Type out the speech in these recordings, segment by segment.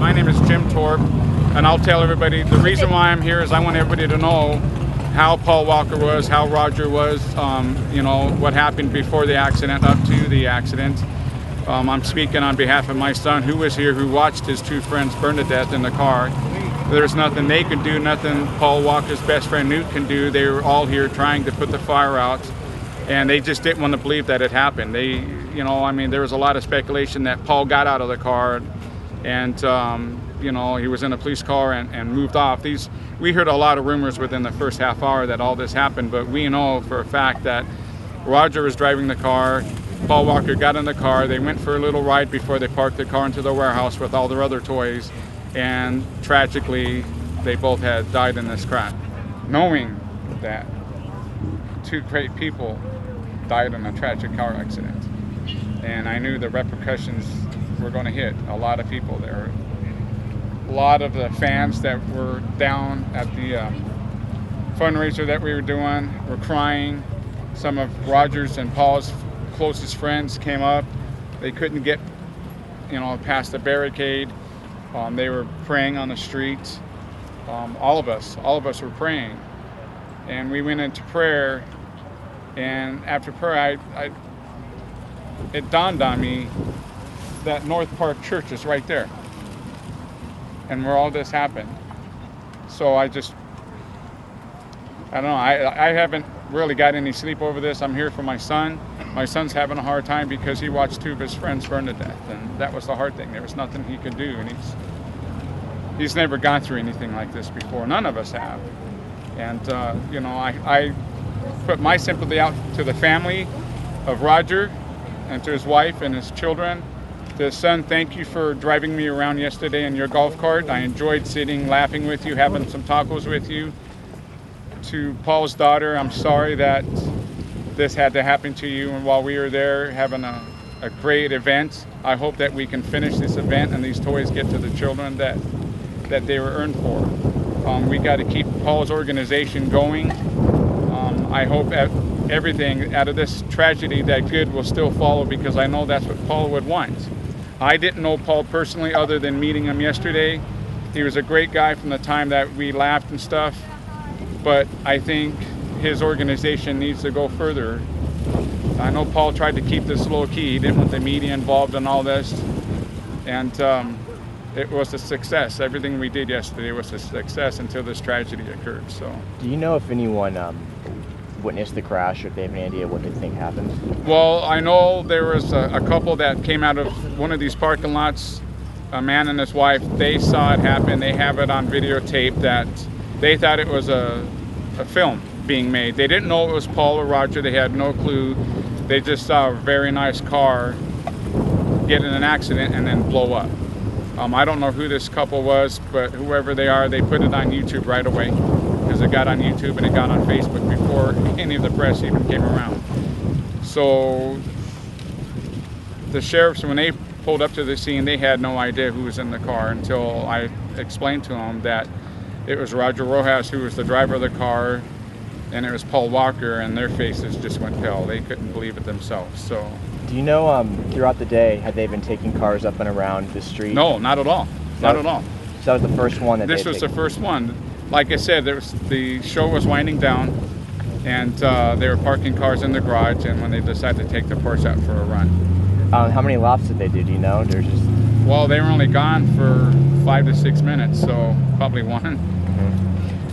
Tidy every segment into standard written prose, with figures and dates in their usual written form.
My name is Jim Torp, and I'll tell everybody, the reason why I'm here is I want everybody to know how Paul Walker was, how Roger was, you know, what happened before the accident, up to the accident. I'm speaking on behalf of my son, who was here, who watched his two friends burn to death in the car. There's nothing they could do, nothing Paul Walker's best friend Newt can do. They were all here trying to put the fire out, and they just didn't want to believe that it happened. They, you know, I mean, there was a lot of speculation that Paul got out of the car and, you know, he was in a police car and moved off. We heard a lot of rumors within the first half hour that all this happened, but we know for a fact that Roger was driving the car, Paul Walker got in the car, they went for a little ride before they parked the car into the warehouse with all their other toys, and tragically, they both had died in this crash. Knowing that two great people died in a tragic car accident, and I knew the repercussions were going to hit a lot of people. There were a lot of the fans that were down at the fundraiser that we were doing were crying. Some of Roger's and Paul's closest friends came up. They couldn't get, you know, past the barricade. They were praying on the streets. All of us were praying, and we went into prayer. And after prayer, it dawned on me that North Park Church is right there, and where all this happened. So I don't know, I haven't really got any sleep over this. I'm here for my son. My son's having a hard time because he watched two of his friends burn to death, and that was the hard thing. There was nothing he could do, and he's never gone through anything like this before. None of us have. And you know, I put my sympathy out to the family of Roger and to his wife and his children. To his son, thank you for driving me around yesterday in your golf cart. I enjoyed sitting, laughing with you, having some tacos with you. To Paul's daughter, I'm sorry that this had to happen to you, and while we were there having a great event, I hope that we can finish this event and these toys get to the children that they were earned for. We got to keep Paul's organization going. I hope everything out of this tragedy, that good will still follow, because I know that's what Paul would want. I didn't know Paul personally other than meeting him yesterday. He was a great guy from the time that we laughed and stuff, but I think his organization needs to go further. I know Paul tried to keep this low key. He didn't want the media involved in all this, and it was a success. Everything we did yesterday was a success until this tragedy occurred. So, do you know if anyone witnessed the crash, or if they have any idea what they think happened? Well, I know there was a couple that came out of one of these parking lots, a man and his wife. They saw it happen. They have it on videotape that they thought it was a film being made. They didn't know it was Paul or Roger. They had no clue. They just saw a very nice car get in an accident and then blow up. I don't know who this couple was, but whoever they are, they put it on YouTube right away, because it got on YouTube and it got on Facebook before any of the press even came around. So the sheriffs, when they pulled up to the scene, they had no idea who was in the car until I explained to them that it was Roger Rodas who was the driver of the car, and it was Paul Walker, and their faces just went pale. They couldn't believe it themselves. So, do you know, throughout the day, had they been taking cars up and around the street? No, not at all. Not at all. So that was the first one that this was the first one. Like I said, the show was winding down, and they were parking cars in the garage, and when they decided to take the Porsche out for a run. How many laps did they do you know? Well, they were only gone for 5 to 6 minutes, so probably one.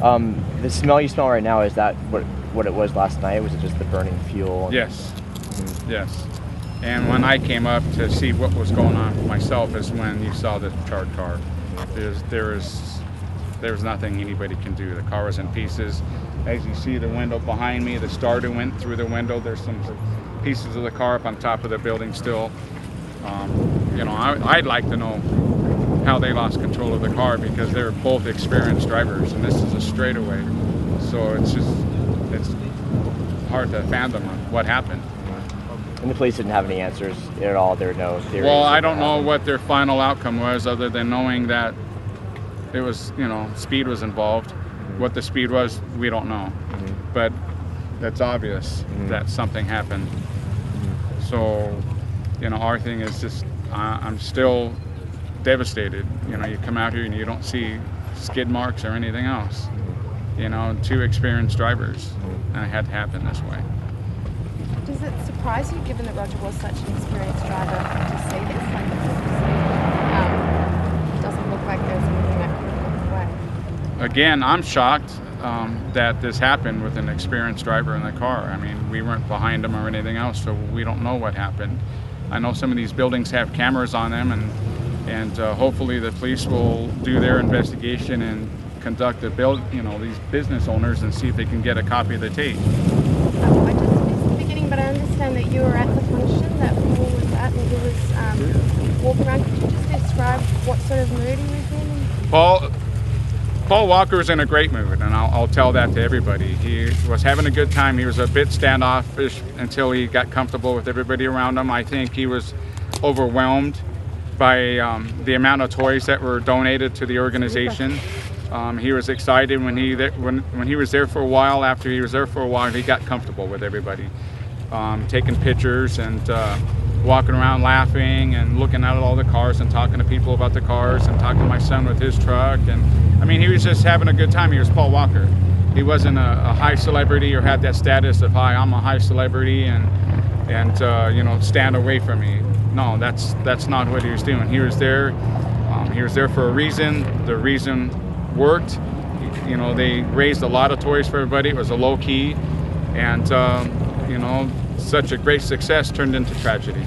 Mm-hmm. The smell you smell right now, is that what it was last night? Was it just the burning fuel? Yes. Mm-hmm. Yes. And when I came up to see what was going on myself is when you saw the charred car. There was nothing anybody can do. The car was in pieces. As you see the window behind me, the starter went through the window. There's some pieces of the car up on top of the building still. You know, I'd like to know how they lost control of the car, because they're both experienced drivers, and this is a straightaway. So it's hard to fathom what happened. And the police didn't have any answers at all? There were no theories? Well, I don't know what their final outcome was, other than knowing that it was, you know, speed was involved. Mm-hmm. What the speed was, we don't know. Mm-hmm. But it's obvious that something happened. Mm-hmm. So, you know, our thing is just, I'm still devastated. You know, you come out here and you don't see skid marks or anything else. You know, 2 experienced drivers, and it had to happen this way. Does it surprise you, given that Roger was such an experienced driver, to see this? Like, it doesn't look like there's anything that could have gone away. Again, I'm shocked that this happened with an experienced driver in the car. I mean, we weren't behind him or anything else, so we don't know what happened. I know some of these buildings have cameras on them, and hopefully the police will do their investigation and conduct these business owners and see if they can get a copy of the tape. I just missed the beginning, but I understand that you were at the function that Paul was at, and he was walking around. Could you just describe what sort of mood he was in? Paul Walker was in a great mood, and I'll tell that to everybody. He was having a good time. He was a bit standoffish until he got comfortable with everybody around him. I think he was overwhelmed by the amount of toys that were donated to the organization. He was excited when he was there for a while. After he was there for a while, he got comfortable with everybody, taking pictures and walking around laughing and looking at all the cars and talking to people about the cars and talking to my son with his truck. And I mean, he was just having a good time. He was Paul Walker. He wasn't a high celebrity or had that status of, hi, I'm a high celebrity and stand away from me. No, that's not what he was doing. He was there. He was there for a reason. The reason worked. You know, they raised a lot of toys for everybody. It was a low key, and such a great success turned into tragedy.